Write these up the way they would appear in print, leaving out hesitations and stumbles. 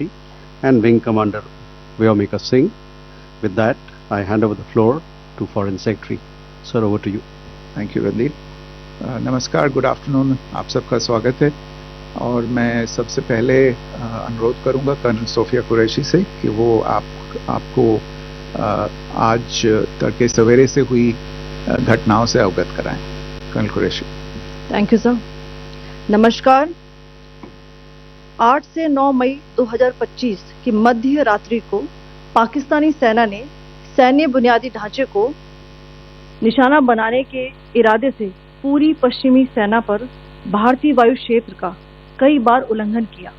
Qureshi and Wing Commander Vyomika Singh. With that, I hand over the floor to Foreign Secretary. Sir, over to you. Thank you Randeep. नमस्कार, good afternoon, आप सबका स्वागत है. और मैं सबसे पहले अनुरोध करूंगा कर्नल सोफिया कुरैशी से कि वो आपको आज तड़के सवेरे से हुई घटनाओं से अवगत कराएं. Colonel Qureshi. Thank you sir. नमस्कार. 8 से 9 मई 2025 की मध्य रात्रि को पाकिस्तानी सेना ने सैन्य बुनियादी ढांचे को निशाना बनाने के इरादे से पूरी पश्चिमी सेना पर भारतीय वायु क्षेत्र का कई बार उल्लंघन किया.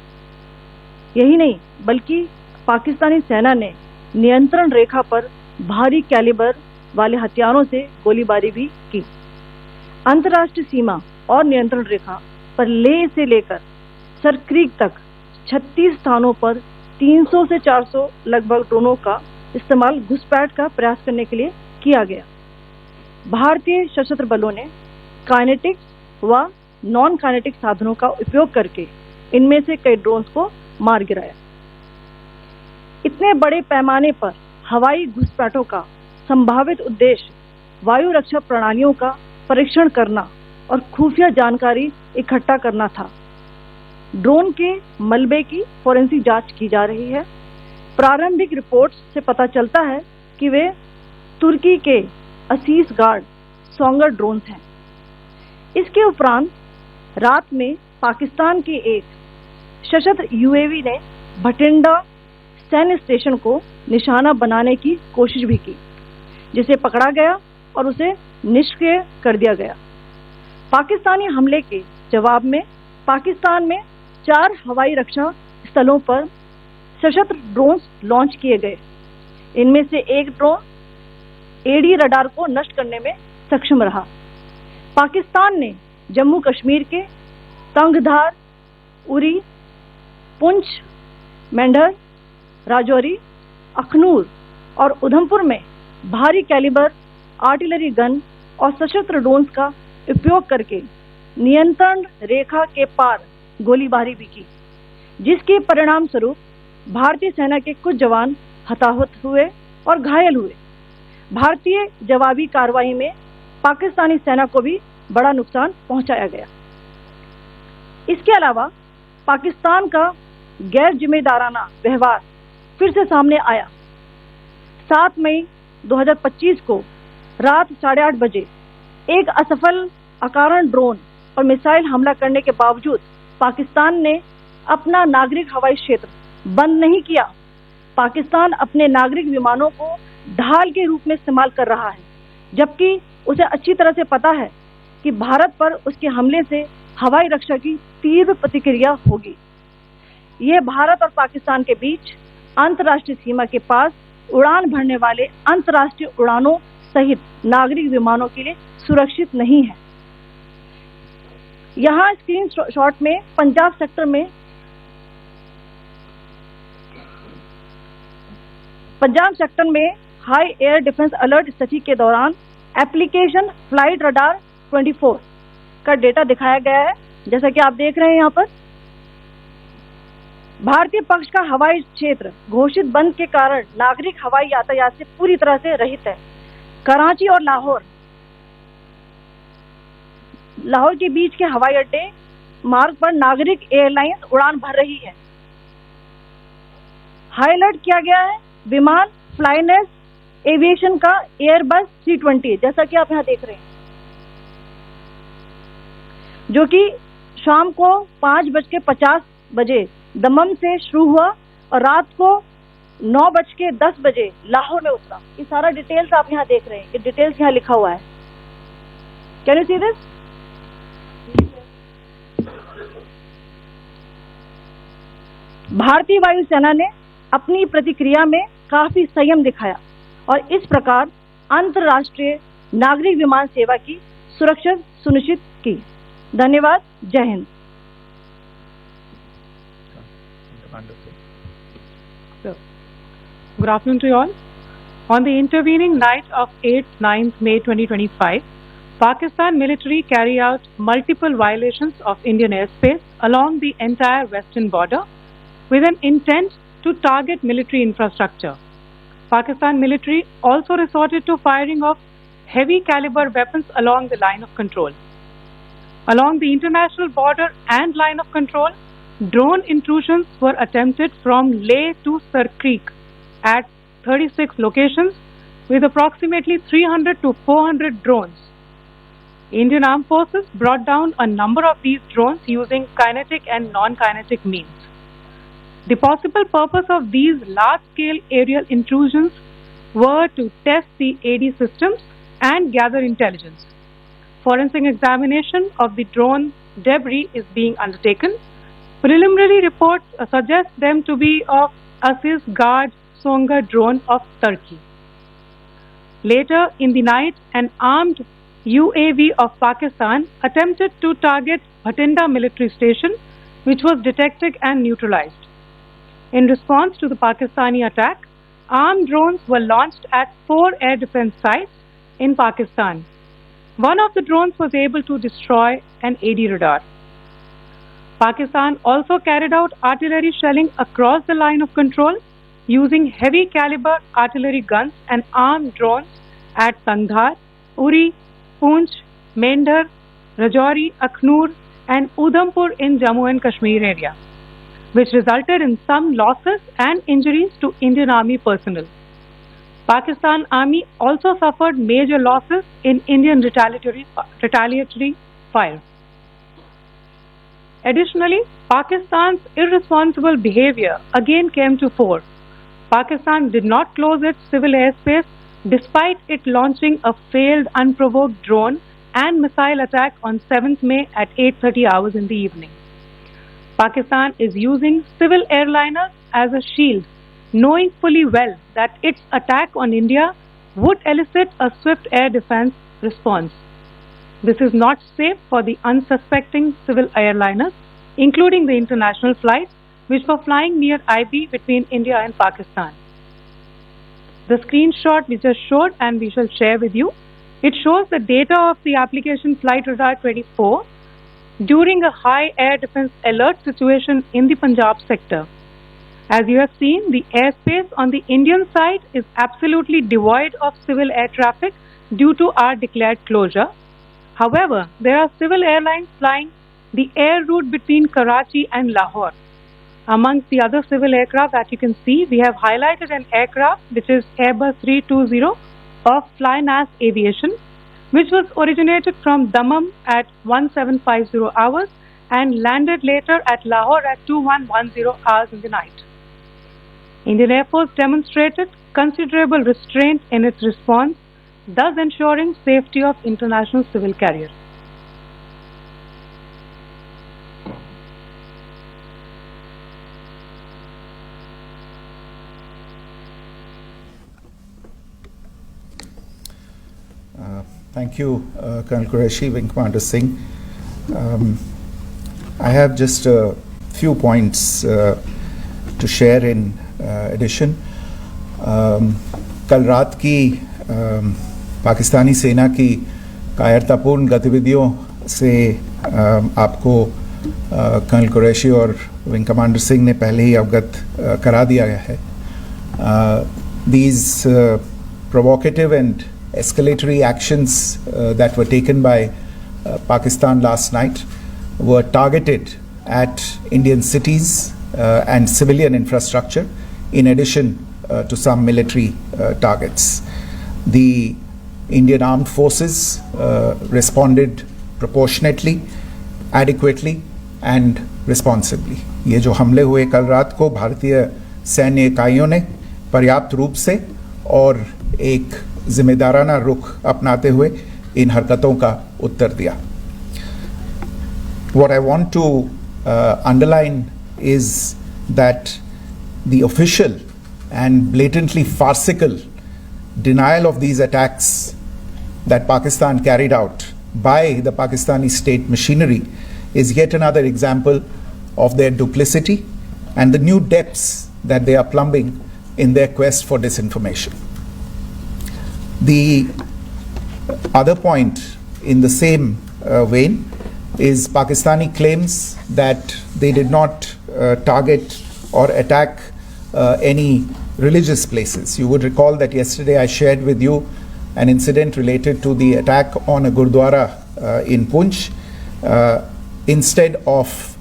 यही नहीं बल्कि पाकिस्तानी सेना ने नियंत्रण रेखा पर भारी कैलिबर वाले हथियारों से गोलीबारी भी की. अंतर्राष्ट्रीय सीमा और नियंत्रण रेखा पर लेह से लेकर सरक्रीक तक 36 स्थानों पर 300 से 400 लगभग ड्रोनों का इस्तेमाल घुसपैठ का प्रयास करने के लिए किया गया. भारतीय सशस्त्र बलों ने काइनेटिक व नॉन काइनेटिक साधनों का उपयोग करके इनमें से कई ड्रोन्स को मार गिराया. इतने बड़े पैमाने पर हवाई घुसपैठों का संभावित उद्देश्य वायु रक्षा प्रणालियों का परीक्षण करना और खुफिया जानकारी इकट्ठा करना था. ड्रोन के मलबे की फोरेंसिक जांच की जा रही है. प्रारंभिक रिपोर्ट्स से पता चलता है कि वे तुर्की के असीस गार्ड सोंगर ड्रोन्स हैं. इसके उपरांत रात में पाकिस्तान के एक सशस्त्र यूएवी ने भटिंडा सैन्य स्टेशन को निशाना बनाने की कोशिश भी की, जिसे पकड़ा गया और उसे निष्क्रिय कर दिया गया. पाकिस्तानी हमले के जवाब में पाकिस्तान में 4 हवाई रक्षा स्थलों पर सशस्त्र ड्रोन्स लॉन्च किए गए. इनमें से एक ड्रोन एडी रडार को नष्ट करने में सक्षम रहा. पाकिस्तान ने जम्मू कश्मीर के तंगधार, उरी, पुंछ, मेंढर, राजौरी, अखनूर और उधमपुर में भारी कैलिबर आर्टिलरी गन और सशस्त्र ड्रोन्स का उपयोग करके नियंत्रण रेखा के पार गोलीबारी भी की, जिसके परिणाम स्वरूप भारतीय सेना के कुछ जवान हताहत हुए और घायल हुए. भारतीय जवाबी कार्रवाई में पाकिस्तानी सेना को भी बड़ा नुकसान पहुंचाया गया. इसके अलावा पाकिस्तान का गैर जिम्मेदाराना व्यवहार फिर से सामने आया. 7 मई 2025 को रात 8:30 बजे एक असफल अकारण ड्रोन और मिसाइल हमला करने के बावजूद पाकिस्तान ने अपना नागरिक हवाई क्षेत्र बंद नहीं किया. पाकिस्तान अपने नागरिक विमानों को ढाल के रूप में इस्तेमाल कर रहा है, जबकि उसे अच्छी तरह से पता है कि भारत पर उसके हमले से हवाई रक्षा की तीव्र प्रतिक्रिया होगी. यह भारत और पाकिस्तान के बीच अंतर्राष्ट्रीय सीमा के पास उड़ान भरने वाले अंतर्राष्ट्रीय उड़ानों सहित नागरिक विमानों के लिए सुरक्षित नहीं है. यहाँ स्क्रीन शॉट में पंजाब सेक्टर में हाई एयर डिफेंस अलर्ट स्थिति के दौरान एप्लीकेशन फ्लाइट रडार 24 का डेटा दिखाया गया है. जैसा कि आप देख रहे हैं यहाँ पर भारतीय पक्ष का हवाई क्षेत्र घोषित बंद के कारण नागरिक हवाई यातायात से पूरी तरह से रहित है. कराची और लाहौर के बीच के हवाई अड्डे मार्ग पर नागरिक एयरलाइंस उड़ान भर रही है. हाई अलर्ट किया गया है विमान फ्लाइनेस एविएशन का एयरबस C-20, जैसा कि आप यहाँ देख रहे हैं, जो कि शाम को 5:50 बजे दमम से शुरू हुआ और रात को 9:10 बजे लाहौर में उतरा. ये सारा डिटेल्स आप यहाँ देख रहे हैं. ये डिटेल्स यहाँ लिखा हुआ है. Can you see this? भारतीय वायुसेना ने अपनी प्रतिक्रिया में काफी संयम दिखाया और इस प्रकार अंतर्राष्ट्रीय नागरिक विमान सेवा की सुरक्षा सुनिश्चित की. धन्यवाद. जय Hind. Good afternoon to you all. On the intervening night of 8-9 May 2025, Pakistan military carry out multiple violations of Indian airspace along the entire western border, with an intent to target military infrastructure. Pakistan military also resorted to firing of heavy caliber weapons along the line of control. Along the international border and line of control, drone intrusions were attempted from Leh to Sar Creek at 36 locations with approximately 300 to 400 drones. Indian Armed Forces brought down a number of these drones using kinetic and non-kinetic means. The possible purpose of these large-scale aerial intrusions were to test the AD systems and gather intelligence. Forensic examination of the drone debris is being undertaken. Preliminary reports suggest them to be of Aziz Guard Songa drone of Turkey. Later in the night, an armed UAV of Pakistan attempted to target Bhatinda military station, which was detected and neutralized. In response to the Pakistani attack, armed drones were launched at 4 air defense sites in Pakistan. One of the drones was able to destroy an AD radar. Pakistan also carried out artillery shelling across the line of control using heavy caliber artillery guns and armed drones at Kandahar, Uri, Poonch, Mendhar, Rajouri, Akhnur and Udhampur in Jammu and Kashmir area, which resulted in some losses and injuries to Indian Army personnel. Pakistan Army also suffered major losses in Indian retaliatory fire. Additionally, Pakistan's irresponsible behavior again came to fore. Pakistan did not close its civil airspace despite it launching a failed unprovoked drone and missile attack on 7th May at 8:30 hours in the evening. Pakistan is using civil airliners as a shield, knowing fully well that its attack on India would elicit a swift air defense response. This is not safe for the unsuspecting civil airliners, including the international flights which were flying near IB between India and Pakistan. The screenshot we just showed and we shall share with you, it shows the data of the application Flight Radar 24 during a high air defense alert situation in the Punjab sector. As you have seen, the airspace on the Indian side is absolutely devoid of civil air traffic due to our declared closure. However, there are civil airlines flying the air route between Karachi and Lahore. Amongst the other civil aircraft that you can see, we have highlighted an aircraft which is Airbus 320 of Flynas Aviation, which was originated from Dammam at 1750 hours and landed later at Lahore at 2110 hours in the night. Indian Air Force demonstrated considerable restraint in its response, thus ensuring safety of international civil carriers. Thank you, Colonel Qureshi, Wing Commander Singh. I have just a few points to share in addition. कल रात की पाकिस्तानी सेना की कायरतापूर्ण गतिविधियों से आपको colonel Qureshi और विंग कमांडर सिंह ने पहले ही अवगत करा दिया गया है. These provocative and escalatory actions that were taken by Pakistan last night were targeted at Indian cities and civilian infrastructure, in addition to some military targets. The Indian Armed Forces responded proportionately, adequately and responsibly. ये जो हमले हुए कल रात को भारतीय सैन्य इकाइयों ने पर्याप्त रूप से और एक जिम्मेदाराना रुख अपनाते हुए इन हरकतों का उत्तर दिया. What I want to underline is that the official and blatantly farcical denial of these attacks that Pakistan carried out by the Pakistani state machinery is yet another example of their duplicity and the new depths that they are plumbing in their quest for disinformation. The other point in the same vein is Pakistani claims that they did not target or attack any religious places. You would recall that yesterday I shared with you an incident related to the attack on a Gurdwara in Poonch. Instead of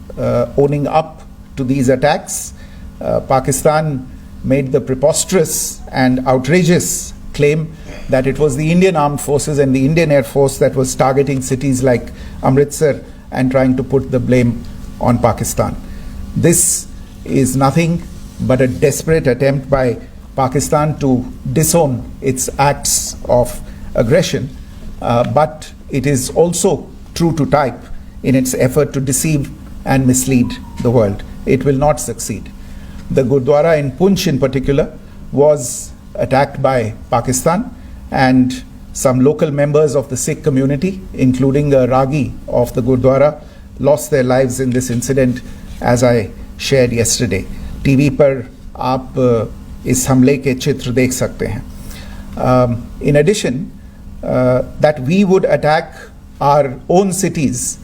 owning up to these attacks, Pakistan made the preposterous and outrageous claim that it was the Indian Armed Forces and the Indian Air Force that was targeting cities like Amritsar and trying to put the blame on Pakistan. This is nothing but a desperate attempt by Pakistan to disown its acts of aggression, but it is also true to type in its effort to deceive and mislead the world. It will not succeed. The Gurdwara in Poonch in particular was attacked by Pakistan, and some local members of the Sikh community, including a Ragi of the Gurdwara, lost their lives in this incident, as I shared yesterday. TV पर आप इस हमले के चित्र देख सकते हैं. In addition, that we would attack our own cities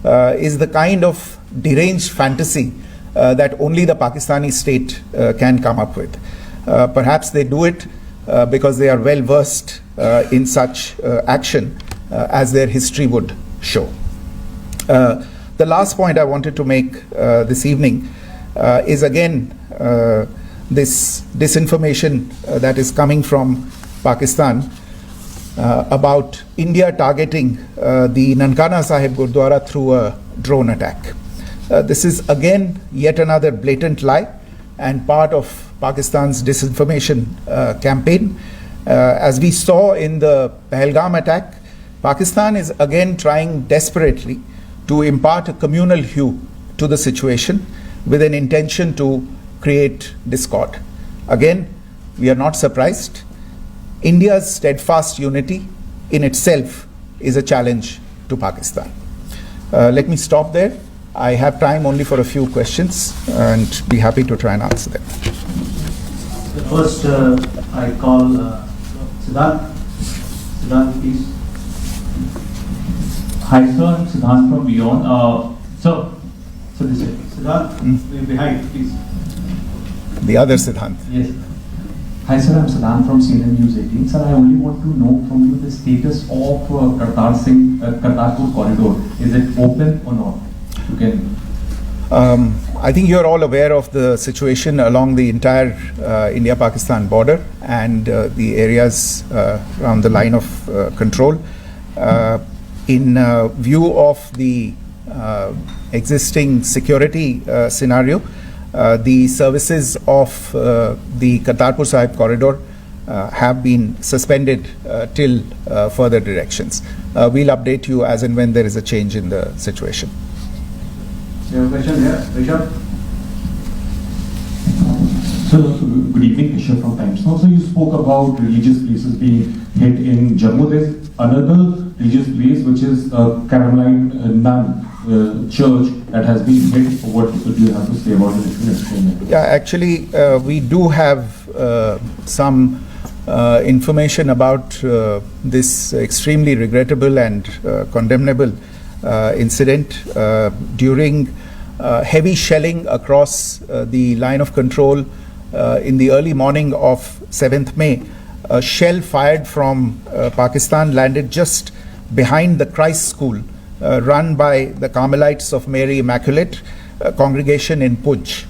is the kind of deranged fantasy that only the Pakistani state can come up with. Perhaps they do it because they are well versed in such action, as their history would show. The last point I wanted to make this evening is again this disinformation that is coming from Pakistan about India targeting the Nankana Sahib Gurdwara through a drone attack. This is again yet another blatant lie and part of Pakistan's disinformation campaign. As we saw in the Pahalgam attack, Pakistan is again trying desperately to impart a communal hue to the situation with an intention to create discord. Again, we are not surprised. India's steadfast unity in itself is a challenge to Pakistan. Let me stop there. I have time only for a few questions and be happy to try and answer them. First, I call Siddharth. Siddharth, please. Hi, sir. I'm Siddharth from Beyond. So this way. Siddharth, behind, please. The other Siddhant. Yes. Hi, sir. I'm Siddharth from CNN News 18. Sir, I only want to know from you the status of Kartarpur corridor. Is it open or not? You can. I think you're all aware of the situation along the entire India-Pakistan border and the areas around the line of control. In view of the existing security scenario, the services of the Kartarpur Sahib corridor have been suspended till further directions. We'll update you as and when there is a change in the situation. You have a question here, Rishabh? So, good evening, Rishabh from Times Now. So, you spoke about religious places being hit in Jammu. There's another religious place which is Caroline Nun church that has been hit. What do you have to say about it? If you can explain it. Yeah, actually, we do have some information about this extremely regrettable and condemnable incident during heavy shelling across the line of control in the early morning of 7th May. A shell fired from Pakistan landed just behind the Christ School run by the Carmelites of Mary Immaculate congregation in Poonch.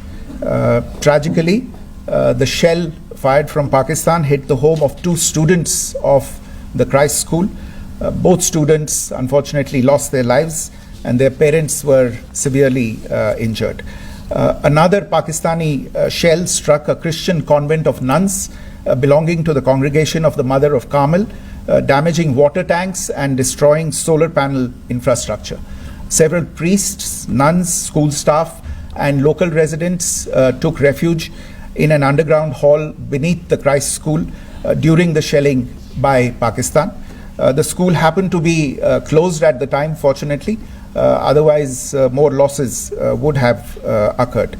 Tragically, the shell fired from Pakistan hit the home of 2 students of the Christ School. Both students unfortunately lost their lives and their parents were severely injured. Another Pakistani shell struck a Christian convent of nuns belonging to the congregation of the Mother of Carmel, damaging water tanks and destroying solar panel infrastructure. Several priests, nuns, school staff and local residents took refuge in an underground hall beneath the Christ School during the shelling by Pakistan. The school happened to be closed at the time, fortunately. Otherwise, more losses would have occurred.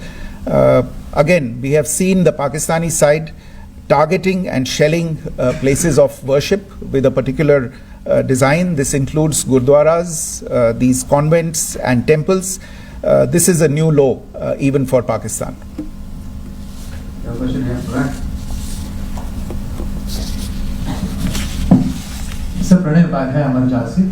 Again, we have seen the Pakistani side targeting and shelling places of worship with a particular design. This includes gurdwaras, these convents and temples. This is a new low even for Pakistan. Your question is correct. Sir Pranay Upadhyay अमर जाल से।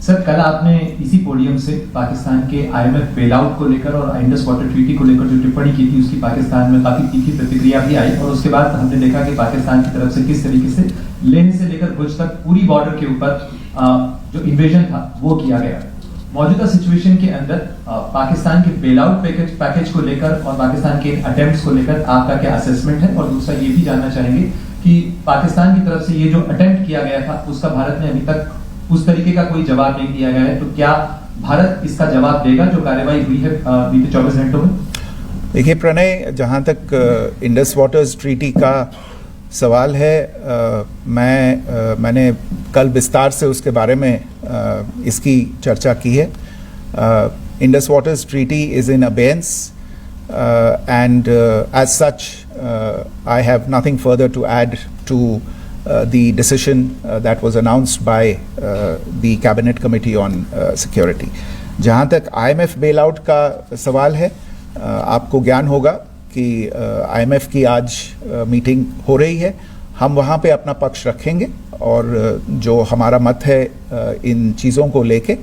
Sir कल आपने इसी podium से पाकिस्तान के IMF bailout को लेकर और इंडस वाटर ट्रीटी को लेकर जो टिप्पणी की थी उसकी पाकिस्तान में काफी तीखी प्रतिक्रिया भी आई और उसके बाद हमने देखा कि पाकिस्तान की तरफ से किस तरीके से लेह से लेकर भुज तक पूरी बॉर्डर के ऊपर जो इन्वेजन था वो किया गया। मौजूदा सिचुएशन के अंदर पाकिस्तान के बेलआउट पैकेज को लेकर और पाकिस्तान के अटेम्प्ट्स को लेकर आपका क्या असेसमेंट है? और दूसरा ये भी जानना चाहेंगे कि पाकिस्तान की तरफ से ये जो अटेम्प्ट किया गया था उसका भारत ने अभी तक उस तरीके का कोई जवाब नहीं दिया गया है, तो क्या भारत इसका जवाब देगा जो कार्रवाई हुई है बीते 24 घंटों में? देखिए प्रणय, जहाँ तक इंडस वाटर्स ट्रीटी का सवाल है, मैंने कल विस्तार से उसके बारे में इसकी चर्चा की है। Indus waters treaty is in abeyance and as such I have nothing further to add to the decision that was announced by the cabinet committee on security. जहाँ तक IMF bailout का सवाल है, आपको ज्ञान होगा कि IMF की आज मीटिंग हो रही है। हम वहाँ पे अपना पक्ष रखेंगे और जो हमारा मत है इन चीज़ों को लेके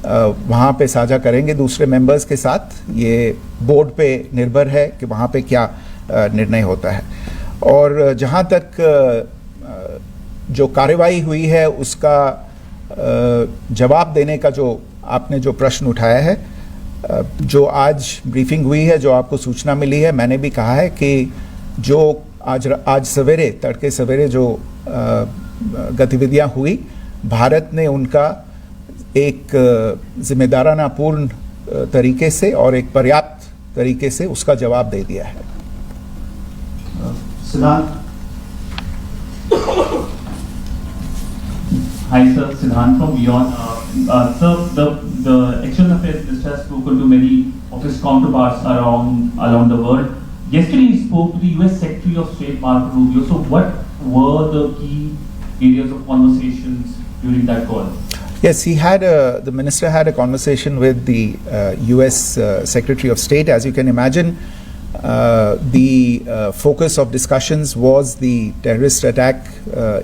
वहाँ पे साझा करेंगे दूसरे मेंबर्स के साथ। ये बोर्ड पे निर्भर है कि वहाँ पे क्या निर्णय होता है। और जहाँ तक जो कार्रवाई हुई है उसका जवाब देने का जो आपने जो प्रश्न उठाया है, जो आज ब्रीफिंग हुई है, जो आपको सूचना मिली है, मैंने भी कहा है कि जो आज सवेरे तड़के सवेरे जो गतिविधियाँ हुई, भारत ने उनका एक जिम्मेदाराना पूर्ण तरीके से और एक पर्याप्त तरीके से उसका जवाब दे दिया है। सिद्धांत। Hi sir, Siddhant from Beyond. Sir, the External Affairs Minister has spoken to many of his counterparts around the world. Yesterday he spoke to the US Secretary of State Marco Rubio. So what were the key areas of conversations during that call? Yes, the minister had a conversation with the US Secretary of State. As you can imagine, the focus of discussions was the terrorist attack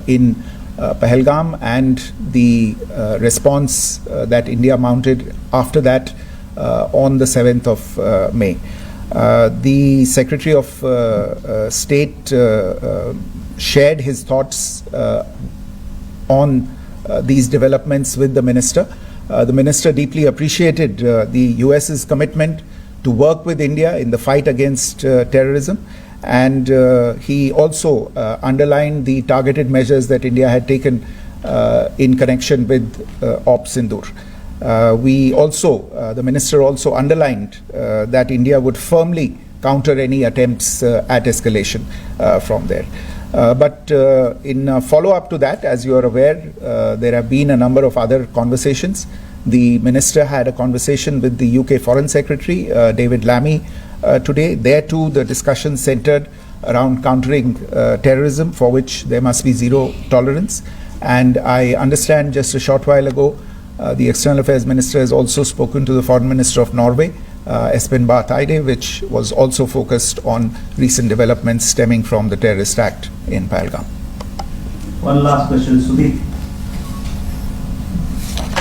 in Pahalgam and the response that India mounted after that on the 7th of May. The Secretary of State shared his thoughts on these developments with the minister. The minister deeply appreciated the US's commitment to work with India in the fight against terrorism, and he also underlined the targeted measures that India had taken in connection with Op Sindoor. The minister also underlined that India would firmly counter any attempts at escalation from there. But in follow-up to that, as you are aware, there have been a number of other conversations. The minister had a conversation with the UK Foreign Secretary, David Lammy, today. There too, the discussion centered around countering terrorism, for which there must be zero tolerance. And I understand just a short while ago, the External Affairs Minister has also spoken to the Foreign Minister of Norway, Espen Barth Eide, which was also focused on recent developments stemming from the terrorist act in Pahalgam. One last question, Sudhir.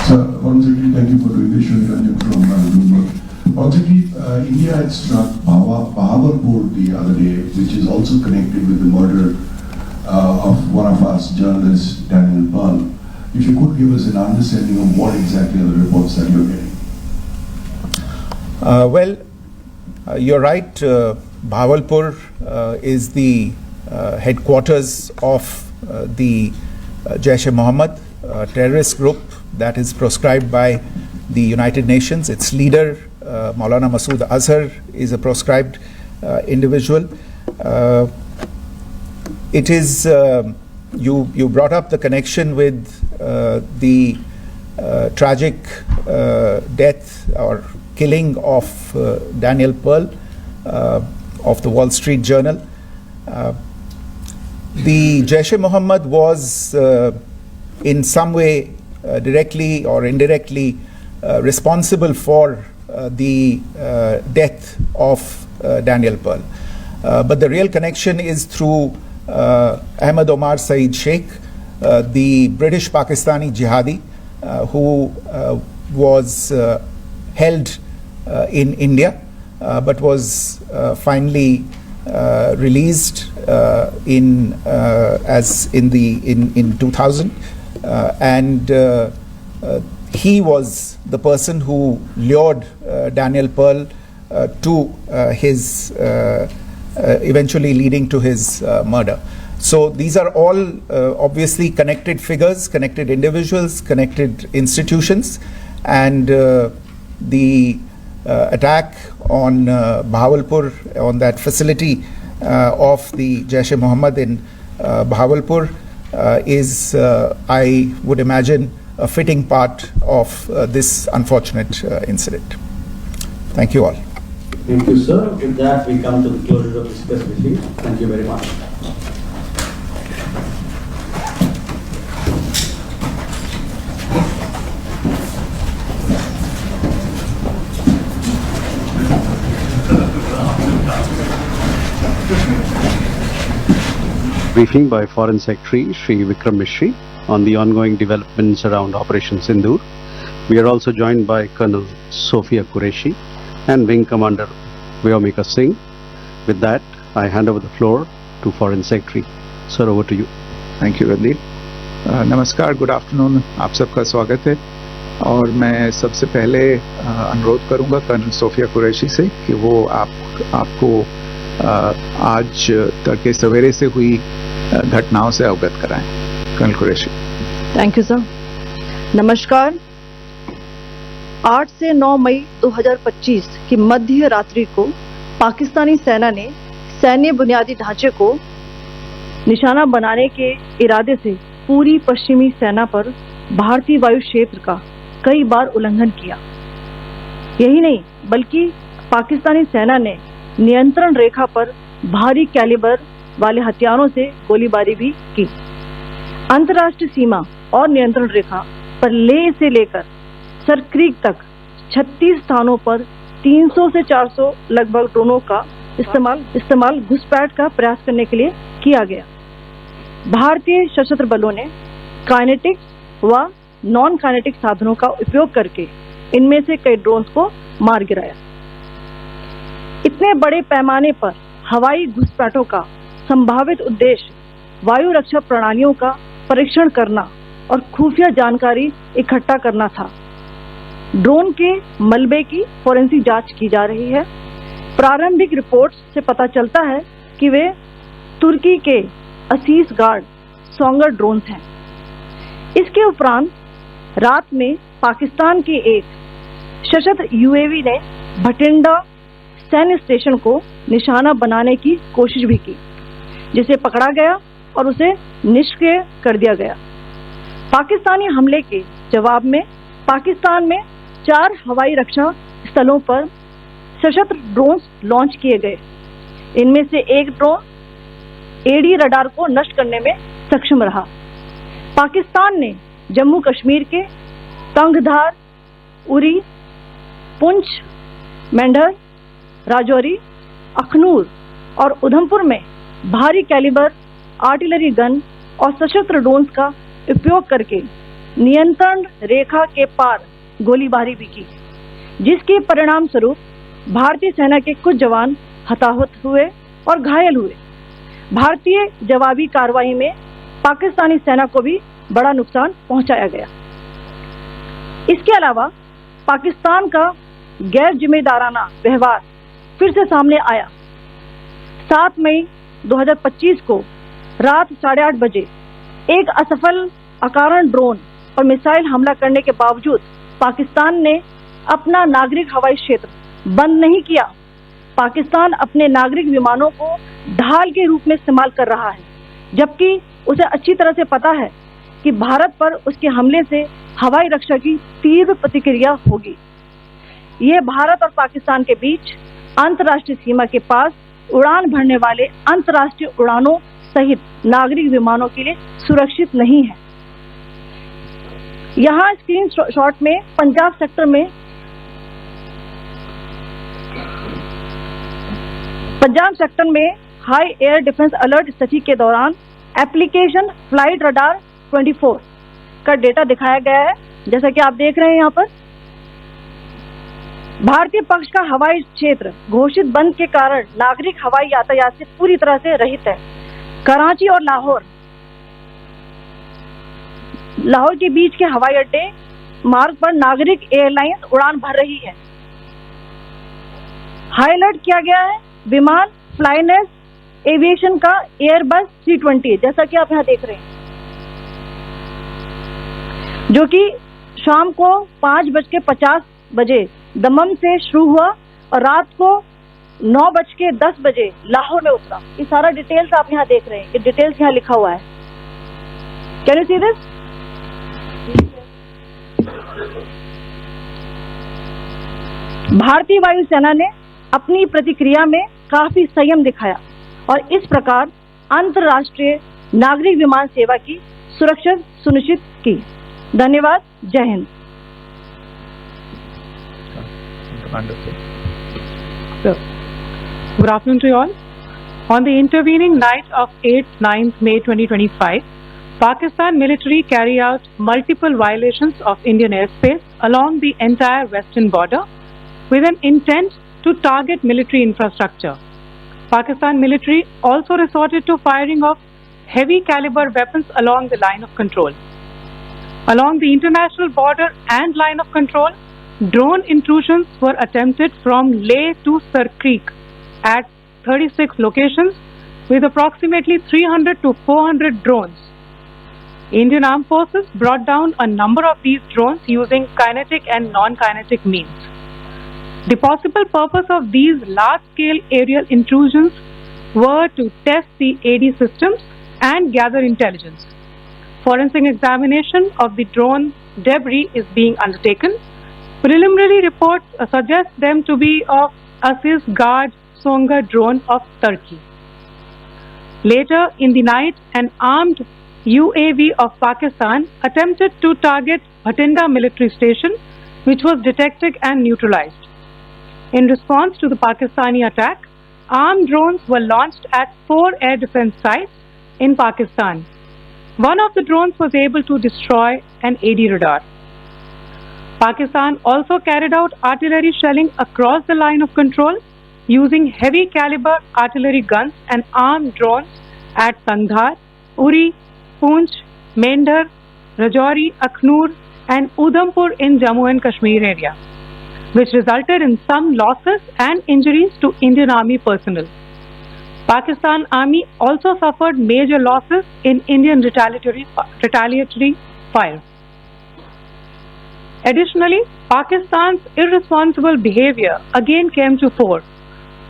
Sir, Foreign Secretary, thank you for doing this. Shri Ranjan from Bloomberg. Foreign Secretary, India had struck Bahawalpur the other day, which is also connected with the murder of one of our journalists, Daniel Pearl. If you could give us an understanding of what exactly are the reports that you're getting. You're right. Bahawalpur is the headquarters of the Jaish-e-Mohammed terrorist group that is proscribed by the United Nations. Its leader, Maulana Masood Azhar, is a proscribed individual. It is, you brought up the connection with the tragic death or killing of Daniel Pearl of the Wall Street Journal. The Jaish-e-Mohammed was in some way directly or indirectly responsible for the death of Daniel Pearl. but the real connection is through Ahmad Omar Saeed Sheikh, the British Pakistani jihadi who was held in India, but was finally released in 2000, and he was the person who lured Daniel Pearl to his eventually leading to his murder. So these are all obviously connected figures, connected individuals, connected institutions, and the attack on Bahawalpur, on that facility of the Jaish-e-Mohammed in Bahawalpur is, I would imagine, a fitting part of this unfortunate incident. Thank you all. Thank you, sir. With that, we come to the closure of this press briefing. Thank you very much. Briefing by Foreign Secretary Shri Vikram Mishri on the ongoing developments around Operation Sindoor. We are also joined by Colonel Sophia Qureshi and Wing Commander Vyomika Singh. With that, I hand over the floor to Foreign Secretary. Sir, over to you. Thank you Randeep. नमस्कार, good afternoon, आप सबका स्वागत है। और मैं सबसे पहले अनुरोध करूंगा कर्नल सोफिया कुरैशी से कि वो आपको आज तड़के सवेरे से हुई घटनाओं से अवगत कराएं। Colonel Qureshi. Thank you sir. नमस्कार। 8 से 9 मई 2025 की मध्य रात्रि को पाकिस्तानी सेना ने सैन्य बुनियादी ढांचे को निशाना बनाने के इरादे से पूरी पश्चिमी सेना पर भारतीय वायु क्षेत्र का कई बार उल्लंघन किया। यही नहीं, बल्कि पाकिस्तानी सेना ने नियंत्रण रेखा पर भारी कैलिबर वाले हथियारों से गोलीबारी भी की। अंतर्राष्ट्रीय सीमा और नियंत्रण रेखा पर लेह से लेकर सरक्रीक तक 36 स्थानों पर 300 से 400 लगभग ड्रोनों का इस्तेमाल घुसपैठ का प्रयास करने के लिए किया गया। भारतीय सशस्त्र बलों ने काइनेटिक व नॉन काइनेटिक साधनों का उपयोग करके इनमें से कई ड्रोन्स को मार गिराया। इतने बड़े पैमाने पर हवाई घुसपैठों का संभावित उद्देश्य वायु रक्षा प्रणालियों का परीक्षण करना और खुफिया जानकारी इकट्ठा करना था। ड्रोन के मलबे की फोरेंसिक जांच की जा रही है। प्रारंभिक रिपोर्ट्स से पता चलता है कि वे तुर्की के असीस गार्ड सोंगर ड्रोन्स हैं। इसके उपरांत रात में पाकिस्तान के एक सशस्त्र यूएवी ने भटिंडा सैन्य स्टेशन को निशाना बनाने की कोशिश भी की, जिसे पकड़ा गया और उसे निष्क्रिय कर दिया गया। पाकिस्तानी हमले के जवाब में पाकिस्तान में 4 हवाई रक्षा स्थलों पर सशस्त्र ड्रोन्स लॉन्च किए गए। इनमें से एक ड्रोन एडी रडार को नष्ट करने में सक्षम रहा। पाकिस्तान ने जम्मू कश्मीर के तंगधार, उरी, पुंछ, मेंढर, राजौरी, अखनूर और उधमपुर में भारी कैलिबर आर्टिलरी गन और सशस्त्र ड्रोन्स का उपयोग करके नियंत्रण रेखा के पार गोलीबारी भी की, जिसके परिणाम स्वरूप भारतीय सेना के कुछ जवान हताहत हुए और घायल हुए। भारतीय जवाबी कार्रवाई में पाकिस्तानी सेना को भी बड़ा नुकसान पहुंचाया गया। इसके अलावा पाकिस्तान का गैर जिम्मेदाराना व्यवहार फिर से सामने आया। 7 मई 2025 को रात 8:30 बजे एक असफल अकारण ड्रोन और मिसाइल हमला करने के बावजूद पाकिस्तान ने अपना नागरिक हवाई क्षेत्र बंद नहीं किया। पाकिस्तान अपने नागरिक विमानों को ढाल के रूप में इस्तेमाल कर रहा है, जबकि उसे अच्छी तरह से पता है कि भारत पर उसके हमले से हवाई रक्षा की तीव्र प्रतिक्रिया होगी। यह भारत और पाकिस्तान के बीच अंतर्राष्ट्रीय सीमा के पास उड़ान भरने वाले अंतर्राष्ट्रीय उड़ानों सहित नागरिक विमानों के लिए सुरक्षित नहीं है। यहाँ स्क्रीन शॉट में पंजाब सेक्टर में पंजाब सेक्टर में हाई एयर डिफेंस अलर्ट स्थिति के दौरान एप्लीकेशन फ्लाइट रडार 24 का डेटा दिखाया गया है। जैसा कि आप देख रहे हैं यहाँ पर भारतीय पक्ष का हवाई क्षेत्र घोषित बंद के कारण नागरिक हवाई यातायात से पूरी तरह से रहित है। कराची और लाहौर के बीच के हवाई अड्डे मार्ग पर नागरिक एयरलाइंस उड़ान भर रही है। हाई अलर्ट किया गया है विमान फ्लाइनेस एविएशन का एयरबस 320, जैसा कि आप यहाँ देख रहे हैं, जो कि शाम को 5:50 बजे दमम से शुरू हुआ और रात को 9:10 बजे लाहौर में उतरा। ये सारा डिटेल्स आप यहाँ देख रहे हैं, ये डिटेल्स यहाँ लिखा हुआ है। Can you see this? भारतीय वायुसेना ने अपनी प्रतिक्रिया में काफी संयम दिखाया और इस प्रकार अंतर्राष्ट्रीय नागरिक विमान सेवा की सुरक्षा सुनिश्चित की। धन्यवाद। जय Hind. Good afternoon to you all. On the intervening night of 8th-9th May 2025, Pakistan military carried out multiple violations of Indian airspace along the entire western border with an intent to target military infrastructure. Pakistan military also resorted to firing of heavy caliber weapons along the line of control. Along the international border and line of control, drone intrusions were attempted from Leh to Sir Creek at 36 locations with approximately 300 to 400 drones. Indian Armed Forces brought down a number of these drones using kinetic and non-kinetic means. The possible purpose of these large-scale aerial intrusions were to test the AD systems and gather intelligence. Forensic examination of the drone debris is being undertaken. Preliminary reports suggest them to be of Aziz Guard Songa drone of Turkey. Later in the night, an armed UAV of Pakistan attempted to target Bhatinda military station, which was detected and neutralized. In response to the Pakistani attack, armed drones were launched at 4 air defense sites in Pakistan. One of the drones was able to destroy an AD radar. Pakistan also carried out artillery shelling across the line of control using heavy caliber artillery guns and armed drones at Kandhar, Uri, Poonch, Mendhar, Rajouri, Akhnur and Udhampur in Jammu and Kashmir area, which resulted in some losses and injuries to Indian Army personnel. Pakistan Army also suffered major losses in Indian retaliatory fire. Additionally, Pakistan's irresponsible behavior again came to fore.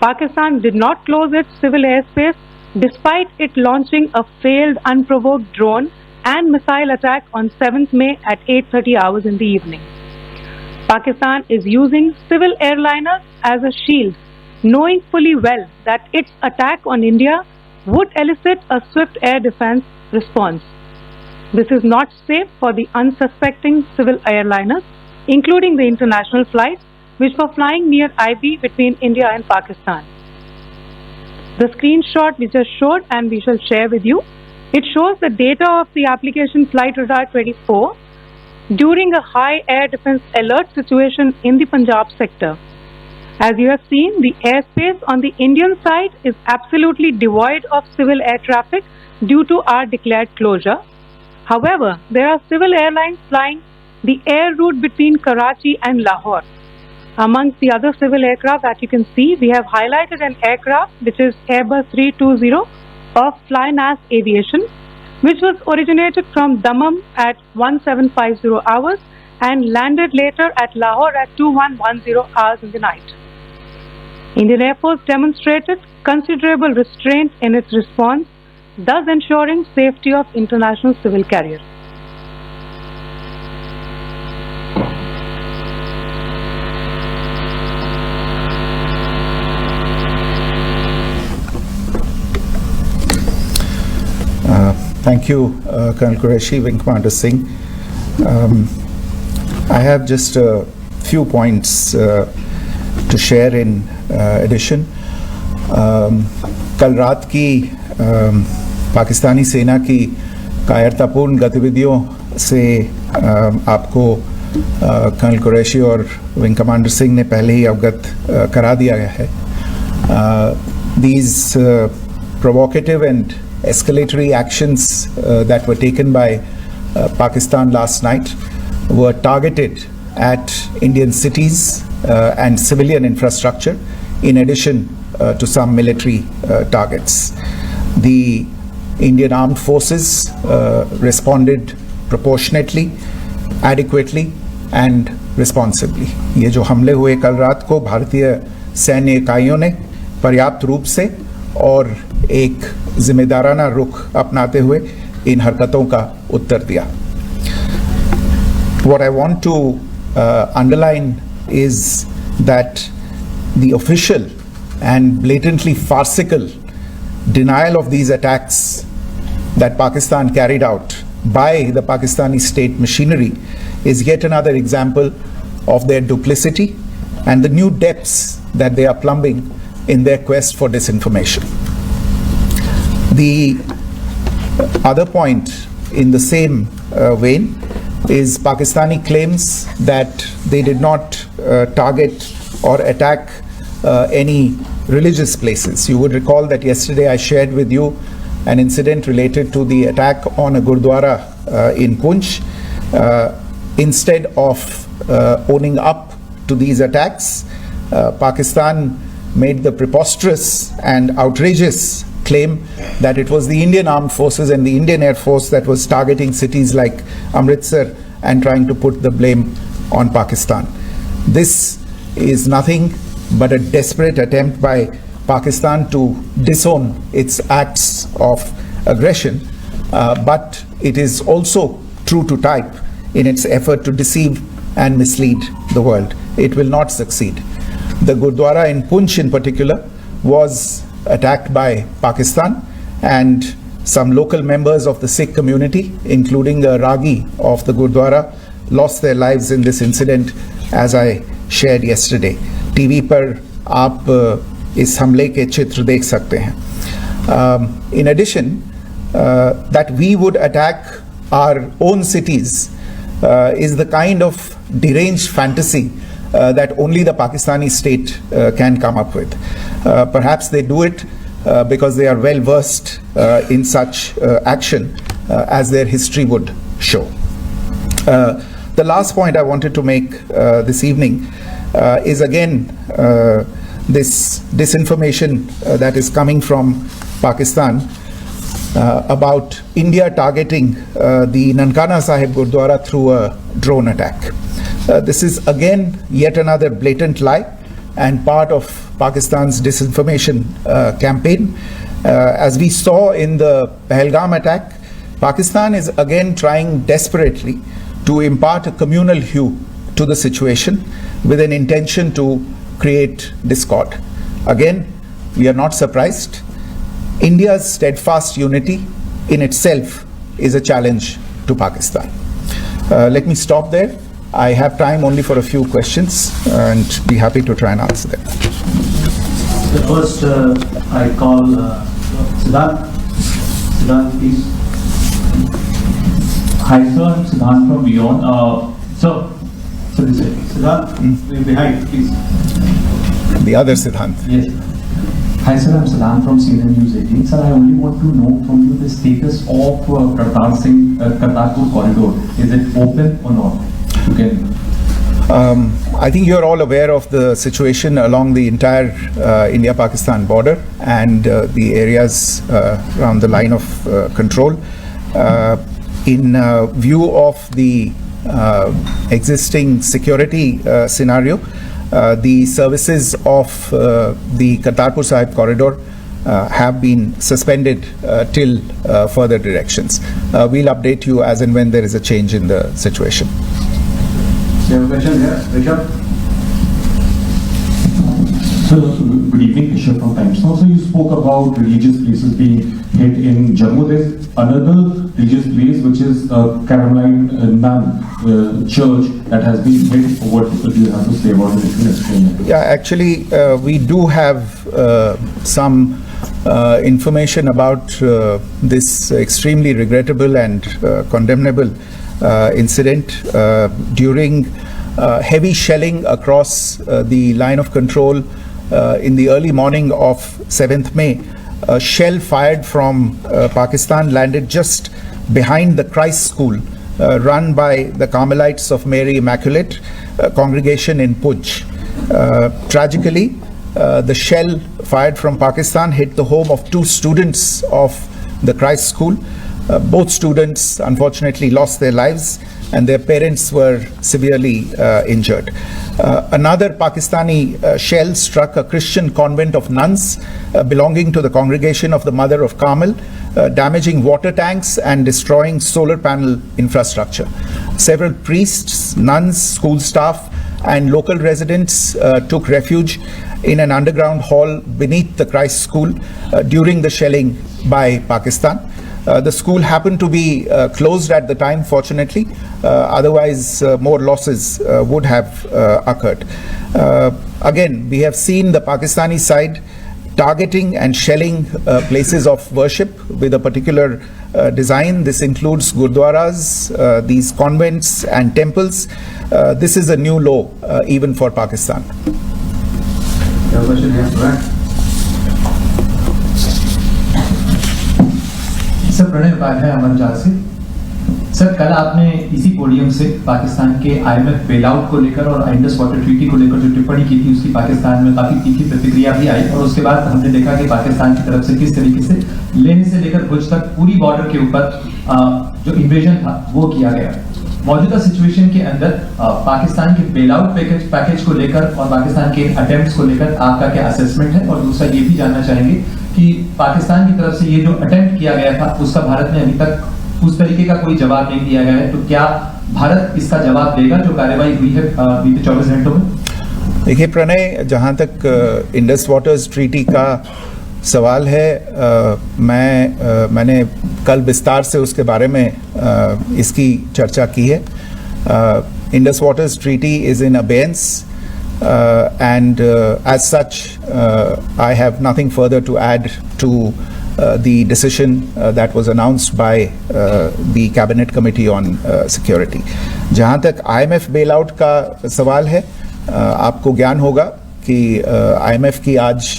Pakistan did not close its civil airspace despite it launching a failed unprovoked drone and missile attack on 7th May at 8:30 hours in the evening. Pakistan is using civil airliners as a shield, knowing fully well that its attack on India would elicit a swift air defense response. This is not safe for the unsuspecting civil airliners, including the international flights which were flying near IB between India and Pakistan. The screenshot we just showed and we shall share with you, it shows the data of the application Flight Radar 24 during a high air defense alert situation in the Punjab sector. As you have seen, the airspace on the Indian side is absolutely devoid of civil air traffic due to our declared closure. However, there are civil airlines flying the air route between Karachi and Lahore. Amongst the other civil aircraft that you can see, we have highlighted an aircraft which is Airbus 320 of Flynas Aviation, which was originated from Dammam at 1750 hours and landed later at Lahore at 2110 hours in the night. Indian Air Force demonstrated considerable restraint in its response, thus ensuring safety of international civil carriers. Thank you, Colonel Qureshi, Wing Commander Singh. I have just a few points to share in addition. कल रात की पाकिस्तानी सेना की कायरतापूर्ण गतिविधियों से आपको colonel Qureshi और विंग कमांडर सिंह ने पहले ही अवगत करा दिया गया है. These provocative and escalatory actions that were taken by Pakistan last night were targeted at Indian cities and civilian infrastructure, in addition to some military targets. The Indian armed forces responded proportionately, adequately and responsibly. ये जो हमले हुए कल रात को भारतीय सैन्य इकाइयों ने पर्याप्त रूप से और एक जिम्मेदाराना रुख अपनाते हुए इन हरकतों का उत्तर दिया. What I want to underline is that the official and blatantly farcical denial of these attacks that Pakistan carried out by the Pakistani state machinery is yet another example of their duplicity and the new depths that they are plumbing in their quest for disinformation. The other point in the same vein is Pakistani claims that they did not target or attack any religious places. You would recall that yesterday I shared with you an incident related to the attack on a Gurdwara in Punch. Instead of owning up to these attacks, Pakistan made the preposterous and outrageous claim that it was the Indian Armed Forces and the Indian Air Force that was targeting cities like Amritsar and trying to put the blame on Pakistan. This is nothing but a desperate attempt by Pakistan to disown its acts of aggression, but it is also true to type in its effort to deceive and mislead the world. It will not succeed. The Gurdwara in Punch in particular was attacked by Pakistan, and some local members of the Sikh community, including a Ragi of the Gurdwara, lost their lives in this incident, as I shared yesterday. TV पर आप इस हमले के चित्र देख सकते हैं. In addition, that we would attack our own cities is the kind of deranged fantasy that only the Pakistani state can come up with. Perhaps they do it because they are well versed in such action, as their history would show. The last point I wanted to make this evening is again this disinformation that is coming from Pakistan about India targeting the Nankana Sahib Gurdwara through a drone attack. This is again yet another blatant lie and part of Pakistan's disinformation campaign. As we saw in the Pahalgam attack, Pakistan is again trying desperately to impart a communal hue to the situation with an intention to create discord. Again, we are not surprised. India's steadfast unity in itself is a challenge to Pakistan. Let me stop there. I have time only for a few questions and be happy to try and answer them. The first I call Siddharth. Siddharth, please. Hi sir, I'm Siddharth from Beyond. So this way. Siddharth, behind, please. The other Siddhant. Yes. Hi sir, I'm Siddhant from CNN News 18. Sir, I only want to know from you the status of Kartarpur corridor. Is it open or not? You can. I think you're all aware of the situation along the entire India-Pakistan border and the areas around the line of control. In view of the existing security scenario, the services of the Kartarpur Sahib corridor have been suspended till further directions. We'll update you as and when there is a change in the situation. You have a question here, Rishabh? So, good evening, Rishabh from Times Now. So, you spoke about religious places being hit in Jammu. There's another religious place, which is a Carmeline nun church that has been hit. What do you have to say about it? If you can explain it. Yeah, actually, we do have some information about this extremely regrettable and condemnable incident during heavy shelling across the line of control in the early morning of 7th May. A shell fired from Pakistan landed just behind the Christ School run by the Carmelites of Mary Immaculate congregation in Puj. Tragically, the shell fired from Pakistan hit the home of 2 students of the Christ School. Both students unfortunately lost their lives and their parents were severely injured. Another Pakistani shell struck a Christian convent of nuns belonging to the congregation of the Mother of Carmel, damaging water tanks and destroying solar panel infrastructure. Several priests, nuns, school staff and local residents took refuge in an underground hall beneath the Christ School during the shelling by Pakistan. The school happened to be closed at the time, fortunately. Otherwise, more losses would have occurred. Again, we have seen the Pakistani side targeting and shelling places of worship with a particular design. This includes gurdwaras, these convents and temples. This is a new low even for Pakistan. Sir Pranay Upadhyay अमर जाल से sir कल आपने इसी podium से पाकिस्तान के IMF bailout को लेकर और इंडस वाटर ट्रीटी को लेकर जो टिप्पणी की थी उसकी पाकिस्तान में काफी तीखी प्रतिक्रिया भी आई और उसके बाद हमने देखा कि पाकिस्तान की तरफ से किस तरीके से लेह से लेकर भुज तक पूरी बॉर्डर के ऊपर जो इन्वेजन था वो किया गया। मौजूदा सिचुएशन के अंदर पाकिस्तान के बेलआउट पैकेज को लेकर और पाकिस्तान के अटेम्प्ट्स को लेकर आपका क्या असेसमेंट है, और दूसरा ये भी जानना चाहेंगे कि पाकिस्तान की तरफ से ये जो अटेम्प्ट किया गया था उसका भारत ने अभी तक उस तरीके का कोई जवाब नहीं दिया गया है, तो क्या भारत इसका जवाब देगा जो कार्रवाई हुई है बीते 24 घंटों में? देखिए प्रणय, जहाँ तक इंडस वाटर्स ट्रीटी का सवाल है, मैंने कल विस्तार से उसके बारे में इसकी चर्चा की है. Indus waters treaty is in abeyance and as such I have nothing further to add to the decision that was announced by the cabinet committee on security. जहाँ तक IMF bailout का सवाल है, आपको ज्ञान होगा कि IMF की आज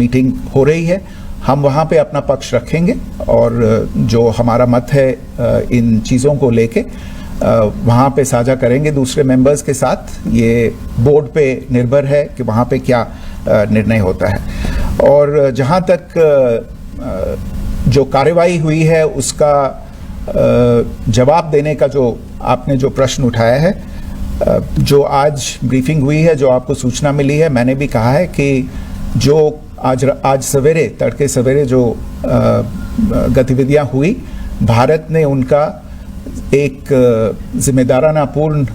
मीटिंग हो रही है. हम वहाँ पे अपना पक्ष रखेंगे और जो हमारा मत है इन चीज़ों को लेके वहाँ पे साझा करेंगे दूसरे मेंबर्स के साथ. ये बोर्ड पे निर्भर है कि वहाँ पे क्या निर्णय होता है. और जहाँ तक जो कार्रवाई हुई है उसका जवाब देने का जो आपने जो प्रश्न उठाया है, जो आज ब्रीफिंग हुई है, जो आपको सूचना मिली है, मैंने भी कहा है कि जो आज सवेरे तड़के सवेरे जो गतिविधियाँ हुई, भारत ने उनका एक जिम्मेदाराना पूर्ण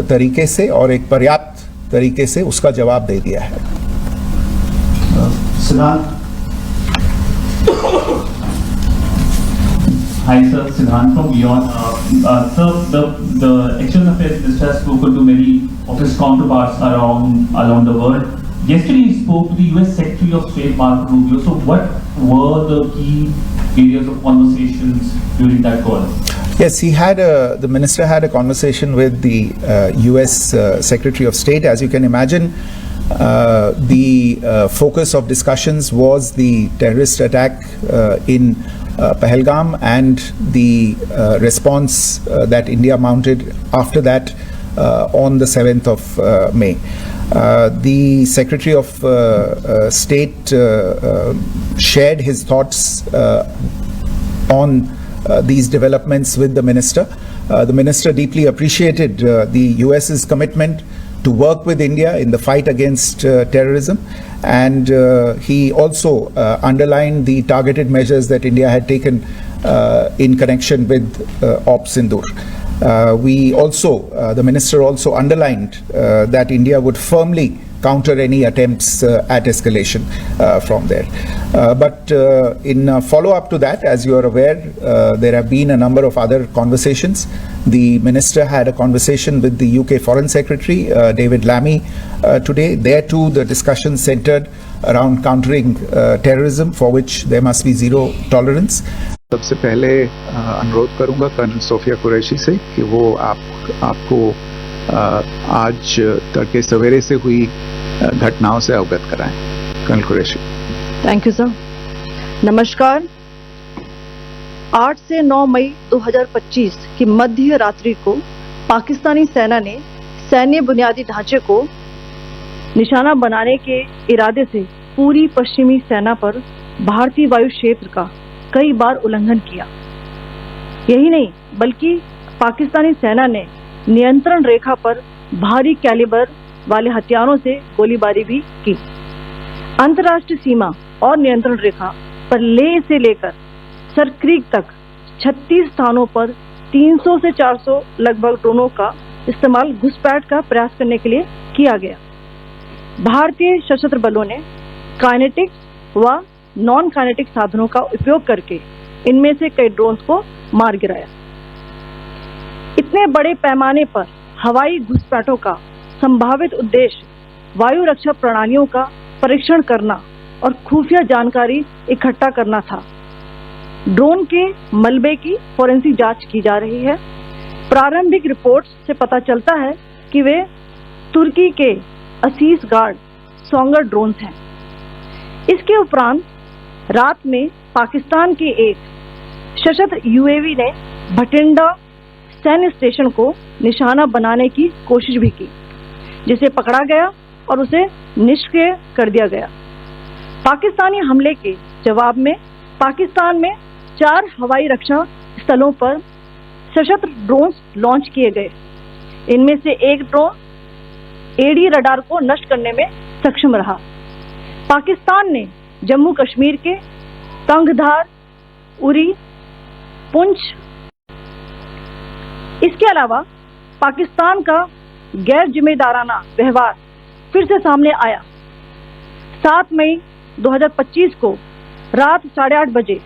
तरीके से और एक पर्याप्त तरीके से उसका जवाब दे दिया है. Hi sir, Siddhant from Beyond. Sir, the External Affairs Minister has spoken to many of his counterparts around the world. Yesterday he spoke to the US Secretary of State Marco Rubio. So what were the key areas of conversations during that call? Yes, the minister had a conversation with the US Secretary of State. As you can imagine, the focus of discussions was the terrorist attack in Pahalgam and the response that India mounted after that on the 7th of May. The Secretary of State shared his thoughts on these developments with the minister. The minister deeply appreciated the US's commitment to work with India in the fight against terrorism, and he also underlined the targeted measures that India had taken in connection with Ops Sindoor. The minister also underlined that India would firmly counter any attempts at escalation from there. But in follow-up to that, as you are aware, there have been a number of other conversations. The minister had a conversation with the UK Foreign Secretary, David Lammy, today. There too, the discussion centered around countering terrorism, for which there must be zero tolerance. सबसे पहले अनुरोध करूंगा colonel Sophia Qureshi से कि वो आपको आज तड़के सवेरे से हुई घटनाओं से अवगत कराएं। Colonel Qureshi. Thank you sir. नमस्कार। 8 से 9 मई 2025 की मध्य रात्रि को पाकिस्तानी सेना ने सैन्य बुनियादी ढांचे को निशाना बनाने के इरादे से पूरी पश्चिमी सेना पर भारतीय वायु क्षेत्र का कई बार उल्लंघन किया। यही नहीं बल्कि पाकिस्तानी सेना ने नियंत्रण रेखा पर भारी कैलिबर वाले हथियारों से गोलीबारी भी की। अंतर्राष्ट्रीय सीमा और नियंत्रण रेखा पर लेह से लेकर सरक्रीक तक 36 स्थानों पर 300 से 400 लगभग ड्रोनों का इस्तेमाल घुसपैठ का प्रयास करने के लिए किया गया। भारतीय सशस्त्र बलों ने काइनेटिक व नॉन काइनेटिक साधनों का उपयोग करके इनमें से कई ड्रोन्स को मार गिराया। इतने बड़े पैमाने पर हवाई घुसपैठों का संभावित उद्देश्य वायु रक्षा प्रणालियों का परीक्षण करना और खुफिया जानकारी इकट्ठा करना था। ड्रोन के मलबे की फोरेंसिक जांच की जा रही है। प्रारंभिक रिपोर्ट्स से पता चलता है कि वे तुर्की के असीस गार्ड सोंगर ड्रोन्स हैं। इसके उपरांत रात में पाकिस्तान के एक सशस्त्र यूएवी ने भटिंडा सैन्य स्टेशन को निशाना बनाने की कोशिश भी की, जिसे पकड़ा गया और उसे निष्क्रिय कर दिया गया। पाकिस्तानी हमले के जवाब में पाकिस्तान में 4 हवाई रक्षा स्थलों पर सशस्त्र ड्रोन्स लॉन्च किए गए। इनमें से एक ड्रोन एडी रडार को नष्ट करने में सक्षम रहा। पाकिस्तान ने जम्मू कश्मीर के तंगधार, उरी, पुंछ। इसके अलावा पाकिस्तान का गैर जिम्मेदाराना व्यवहार फिर से सामने आया। 7 मई 2025 को रात 8:30 बजे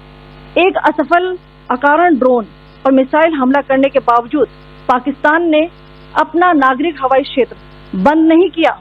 एक असफल अकारण ड्रोन और मिसाइल हमला करने के बावजूद पाकिस्तान ने अपना नागरिक हवाई क्षेत्र बंद नहीं किया।